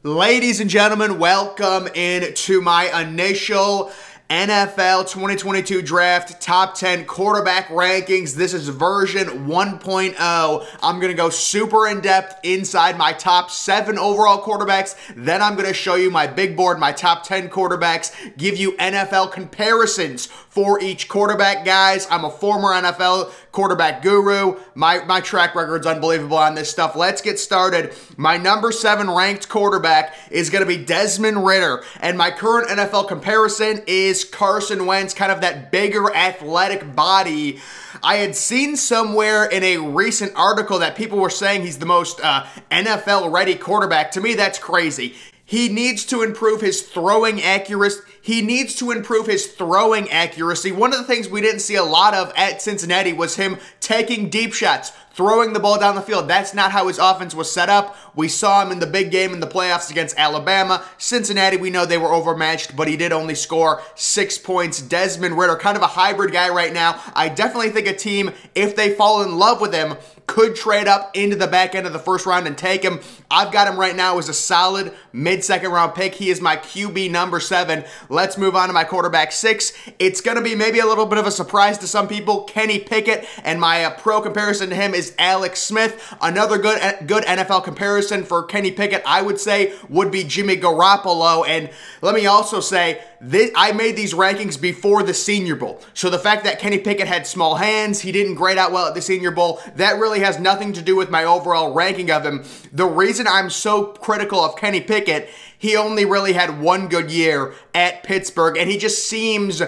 Ladies and gentlemen, welcome into my initial NFL 2022 draft top 10 quarterback rankings. This is version 1.0. I'm going to go super in-depth inside my top 7 overall quarterbacks. Then I'm going to show you my big board, my top 10 quarterbacks, give you NFL comparisons for each quarterback, guys. I'm a former NFL quarterback guru. My track record's unbelievable on this stuff. Let's get started. My number 7 ranked quarterback is going to be Desmond Ritter, and my current NFL comparison is Carson Wentz, kind of that bigger athletic body. I had seen somewhere in a recent article that people were saying he's the most NFL-ready quarterback. To me, that's crazy. He needs to improve his throwing accuracy. One of the things we didn't see a lot of at Cincinnati was him taking deep shots, throwing the ball down the field. That's not how his offense was set up. We saw him in the big game in the playoffs against Alabama. Cincinnati, we know they were overmatched, but he did only score 6 points. Desmond Ritter, kind of a hybrid guy right now. I definitely think a team, if they fall in love with him, could trade up into the back end of the first round and take him. I've got him right now as a solid mid-second round pick. He is my QB number 7. Let's move on to my quarterback 6. It's going to be maybe a little bit of a surprise to some people, Kenny Pickett, and my pro comparison to him is Alex Smith. Another good NFL comparison for Kenny Pickett, I would say, would be Jimmy Garoppolo. And let me also say, I made these rankings before the Senior Bowl. So the fact that Kenny Pickett had small hands, he didn't grade out well at the Senior Bowl, that really has nothing to do with my overall ranking of him. The reason I'm so critical of Kenny Pickett, he only really had one good year at Pittsburgh, and he just seems...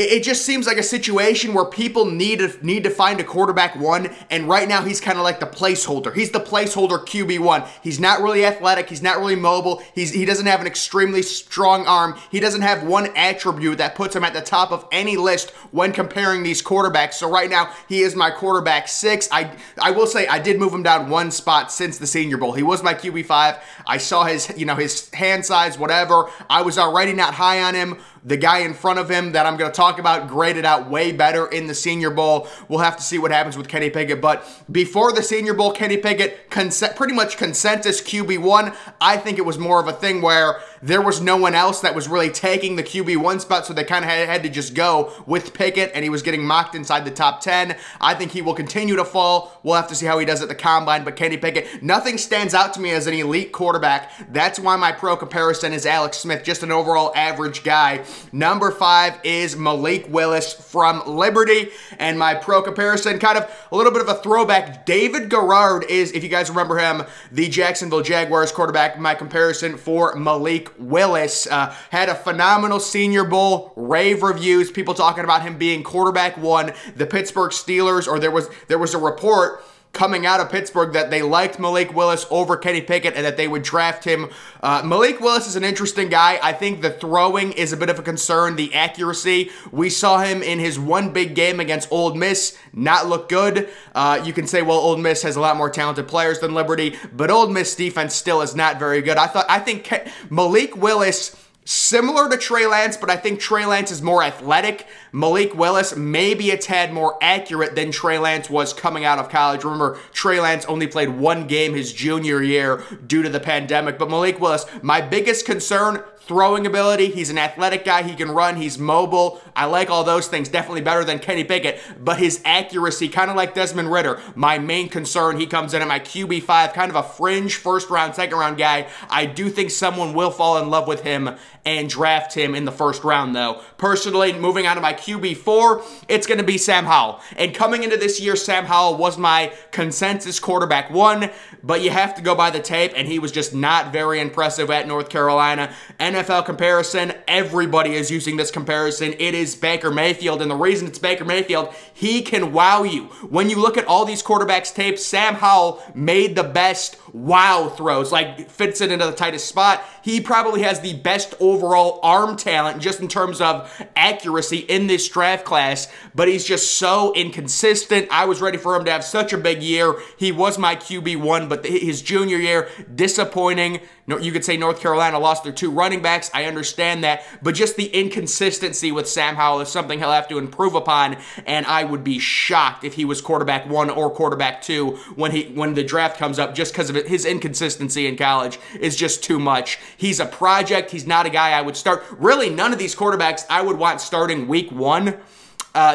It just seems like a situation where people need to find a quarterback 1, and right now he's kind of like the placeholder. He's the placeholder QB1. He's not really athletic. He's not really mobile. He doesn't have an extremely strong arm. He doesn't have one attribute that puts him at the top of any list when comparing these quarterbacks. So right now he is my quarterback 6. I will say I did move him down 1 spot since the Senior Bowl. He was my QB5. I saw his hand size, whatever. I was already not high on him. The guy in front of him that I'm going to talk about graded out way better in the Senior Bowl. We'll have to see what happens with Kenny Pickett. But before the Senior Bowl, Kenny Pickett, pretty much consensus QB1. I think it was more of a thing where there was no one else that was really taking the QB1 spot, so they kind of had to just go with Pickett, and he was getting mocked inside the top 10. I think he will continue to fall. We'll have to see how he does at the Combine, but Kenny Pickett, nothing stands out to me as an elite quarterback. That's why my pro comparison is Alex Smith, just an overall average guy. Number 5 is Malik Willis from Liberty, and my pro comparison, kind of a little bit of a throwback. David Garrard is, if you guys remember him, the Jacksonville Jaguars quarterback. My comparison for Malik Willis had a phenomenal Senior Bowl, rave reviews, people talking about him being quarterback 1. The Pittsburgh Steelers, or there was a report coming out of Pittsburgh that they liked Malik Willis over Kenny Pickett and that they would draft him. Malik Willis is an interesting guy. I think the throwing is a bit of a concern, the accuracy. We saw him in his one big game against Ole Miss not look good. You can say, well, Ole Miss has a lot more talented players than Liberty, but Ole Miss defense still is not very good. I think Malik Willis, similar to Trey Lance, but I think Trey Lance is more athletic. Malik Willis may be a tad more accurate than Trey Lance was coming out of college. Remember, Trey Lance only played 1 game his junior year due to the pandemic. But Malik Willis, my biggest concern, throwing ability. He's an athletic guy. He can run. He's mobile. I like all those things. Definitely better than Kenny Pickett. But his accuracy, kind of like Desmond Ritter, my main concern. He comes in at my QB5, kind of a fringe first round, second round guy. I do think someone will fall in love with him and draft him in the first round, though. Personally, moving on to my QB4, it's going to be Sam Howell. And coming into this year, Sam Howell was my consensus quarterback 1, but you have to go by the tape, and he was just not very impressive at North Carolina. NFL comparison, everybody is using this comparison. It is Baker Mayfield, and the reason it's Baker Mayfield, he can wow you. When you look at all these quarterbacks' tapes, Sam Howell made the best wow throws, like fits it into the tightest spot. He probably has the best overall arm talent just in terms of accuracy in this draft class, but he's just so inconsistent. I was ready for him to have such a big year. He was my QB1, but but his junior year, disappointing. You could say North Carolina lost their 2 running backs. I understand that, but just the inconsistency with Sam Howell is something he'll have to improve upon, and I would be shocked if he was quarterback 1 or quarterback 2 when the draft comes up, just because of his inconsistency in college is just too much. He's a project. He's not a guy I would start. Really, none of these quarterbacks I would want starting week 1.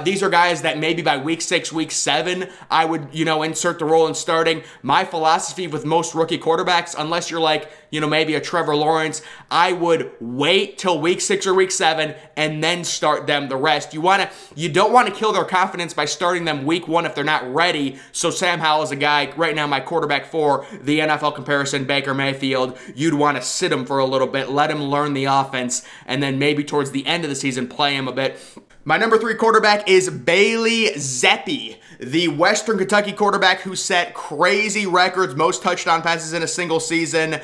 These are guys that maybe by week 6, week 7, I would, insert the role in starting. My philosophy with most rookie quarterbacks, unless you're like, maybe a Trevor Lawrence, I would wait till week 6 or week 7 and then start them the rest. You don't want to kill their confidence by starting them week 1 if they're not ready. So Sam Howell is a guy, right now my quarterback 4, the NFL comparison, Baker Mayfield. You'd want to sit him for a little bit, let him learn the offense, and then maybe towards the end of the season play him a bit. My number 3 quarterback is Bailey Zappy, the Western Kentucky quarterback who set crazy records, most touchdown passes in a single season,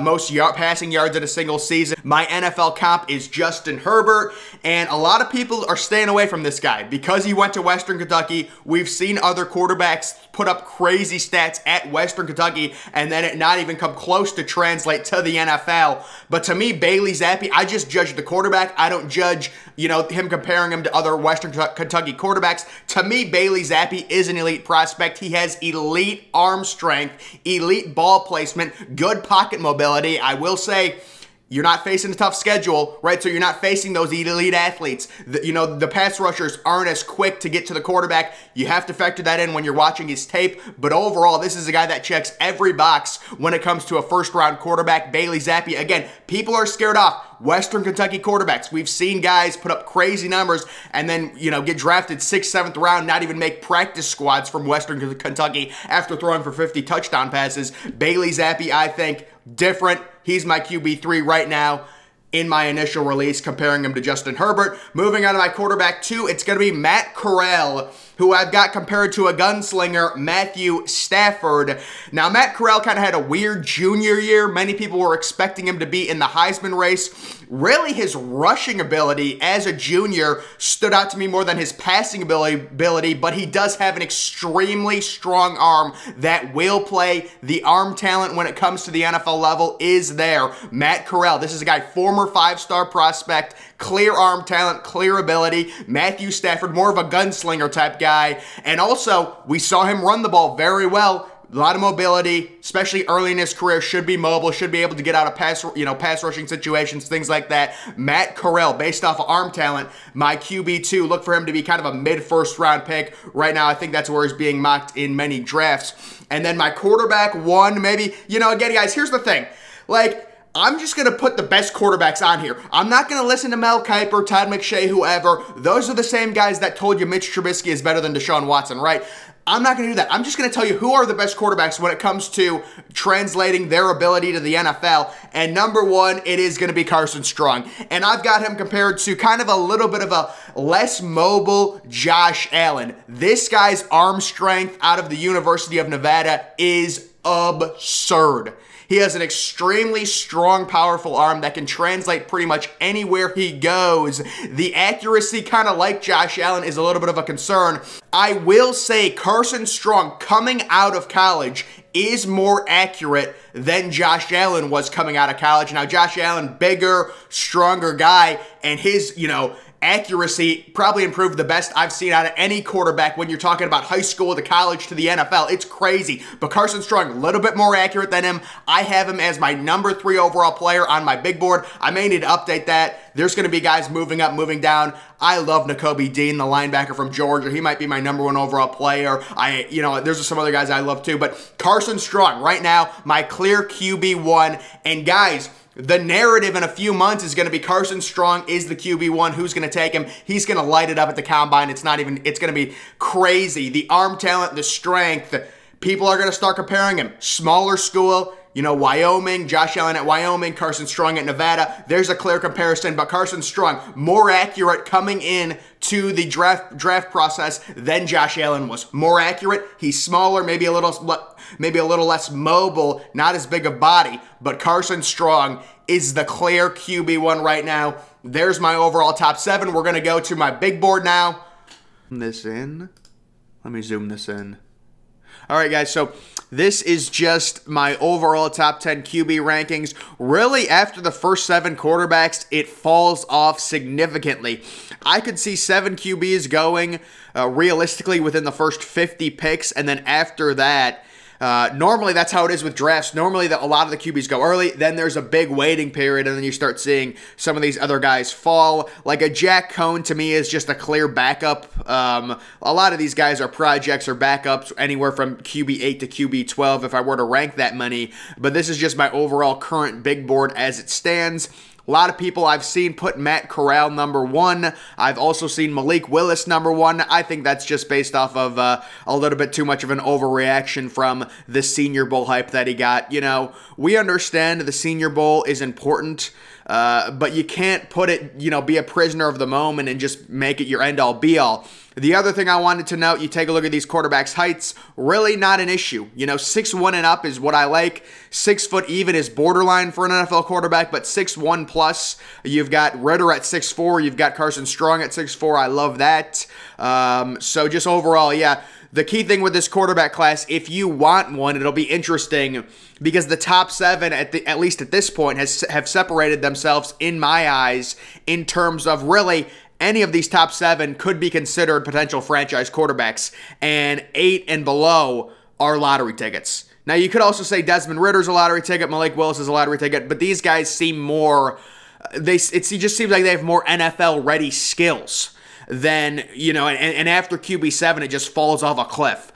most passing yards in a single season. My NFL comp is Justin Herbert, and a lot of people are staying away from this guy. Because he went to Western Kentucky, we've seen other quarterbacks put up crazy stats at Western Kentucky, and then it not even come close to translate to the NFL. But to me, Bailey Zappy, I just judge the quarterback. I don't judge, him comparing him to other Western Kentucky quarterbacks. To me, Bailey Zappy is an elite prospect. He has elite arm strength, elite ball placement, good pocket mobility. I will say, you're not facing a tough schedule, right? So you're not facing those elite athletes. The pass rushers aren't as quick to get to the quarterback. You have to factor that in when you're watching his tape. But overall, this is a guy that checks every box when it comes to a first-round quarterback. Bailey Zappy, again, people are scared off Western Kentucky quarterbacks. We've seen guys put up crazy numbers and then, get drafted 6th, 7th round, not even make practice squads from Western Kentucky after throwing for 50 touchdown passes. Bailey Zappy, I think, different. He's my QB3 right now in my initial release, comparing him to Justin Herbert. Moving on to my quarterback 2, it's going to be Matt Carrell, who I've got compared to a gunslinger, Matthew Stafford. Now, Matt Carrell kind of had a weird junior year. Many people were expecting him to be in the Heisman race. Really, his rushing ability as a junior stood out to me more than his passing ability, but he does have an extremely strong arm that will play. The arm talent when it comes to the NFL level is there. Matt Carrell, this is a guy, former 5-star prospect, clear arm talent, clear ability. Matthew Stafford, more of a gunslinger type guy. And also, we saw him run the ball very well. A lot of mobility, especially early in his career, should be mobile, should be able to get out of pass rushing situations, things like that. Matt Carrell, based off of arm talent, my QB2, look for him to be kind of a mid-first round pick. Right now, I think that's where he's being mocked in many drafts. And then my quarterback 1, maybe, again, guys, here's the thing. I'm just going to put the best quarterbacks on here. I'm not going to listen to Mel Kiper, Todd McShay, whoever. Those are the same guys that told you Mitch Trubisky is better than Deshaun Watson, right? I'm not going to do that. I'm just going to tell you who are the best quarterbacks when it comes to translating their ability to the NFL. And number 1, it is going to be Carson Strong. And I've got him compared to kind of a little bit of a less mobile Josh Allen. This guy's arm strength out of the University of Nevada is absurd. He has an extremely strong, powerful arm that can translate pretty much anywhere he goes. The accuracy, kind of like Josh Allen, is a little bit of a concern. I will say Carson Strong, coming out of college, is more accurate than Josh Allen was coming out of college. Now, Josh Allen, bigger, stronger guy, and his, accuracy probably improved the best I've seen out of any quarterback when you're talking about high school to college to the NFL. It's crazy. But Carson Strong, a little bit more accurate than him. I have him as my number 3 overall player on my big board. I may need to update that. There's going to be guys moving up, moving down. I love Nakobe Dean, the linebacker from Georgia. He might be my number 1 overall player. There's some other guys I love too. But Carson Strong, right now, my clear QB1. And guys, the narrative in a few months is going to be Carson Strong is the QB1. Who's going to take him? He's going to light it up at the combine. It's going to be crazy. The arm talent, the strength. People are going to start comparing him. Smaller school, Wyoming, Josh Allen at Wyoming, Carson Strong at Nevada. There's a clear comparison, but Carson Strong, more accurate coming in to the draft process than Josh Allen was. More accurate. He's smaller, maybe a little less mobile, not as big a body, but Carson Strong is the clear QB1 right now. There's my overall top 7. We're going to go to my big board now. Let me zoom this in. All right, guys, so this is just my overall top 10 QB rankings. Really, after the first 7 quarterbacks, it falls off significantly. I could see 7 QBs going realistically within the first 50 picks, and then after that, normally that's how it is with drafts. Normally a lot of the QBs go early, then there's a big waiting period, and then you start seeing some of these other guys fall. Like a Jack Cohn to me is just a clear backup. A lot of these guys are projects or backups anywhere from QB 8 to QB 12 if I were to rank that many, but this is just my overall current big board as it stands. A lot of people I've seen put Matt Carrell number 1. I've also seen Malik Willis number 1. I think that's just based off of a little bit too much of an overreaction from the Senior Bowl hype that he got. You know, we understand the Senior Bowl is important, but you can't put it, you know, be a prisoner of the moment and just make it your end-all be-all. The other thing I wanted to note, you take a look at these quarterbacks' heights, really not an issue. You know, 6'1" and up is what I like. 6 foot even is borderline for an NFL quarterback, but 6'1" plus, you've got Ritter at 6'4", you've got Carson Strong at 6'4", I love that. So just overall, yeah, the key thing with this quarterback class, if you want one, it'll be interesting because the top 7, at least at this point, have separated themselves in my eyes in terms of really any of these top 7 could be considered potential franchise quarterbacks, and 8 and below are lottery tickets. Now, you could also say Desmond Ritter's a lottery ticket, Malik Willis is a lottery ticket, but these guys seem more, it just seems like they have more NFL-ready skills than, you know, and after QB7, it just falls off a cliff.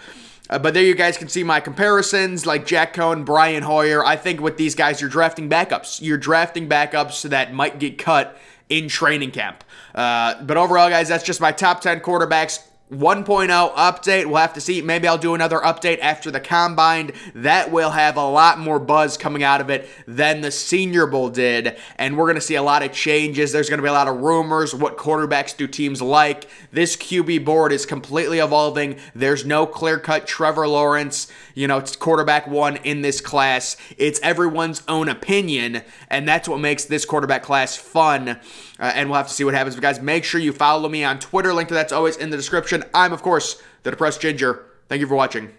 But there you guys can see my comparisons, like Jack Cohn, Brian Hoyer. I think with these guys, you're drafting backups. You're drafting backups that might get cut in training camp. But overall, guys, that's just my top 10 quarterbacks. 1.0 update. We'll have to see. Maybe I'll do another update after the Combine. That will have a lot more buzz coming out of it than the Senior Bowl did. And we're going to see a lot of changes. There's going to be a lot of rumors. What quarterbacks do teams like? This QB board is completely evolving. There's no clear-cut Trevor Lawrence, you know, it's quarterback 1 in this class. It's everyone's own opinion, and that's what makes this quarterback class fun. And we'll have to see what happens. But guys, make sure you follow me on Twitter. Link to that's always in the description. I'm, of course, the Depressed Ginger. Thank you for watching.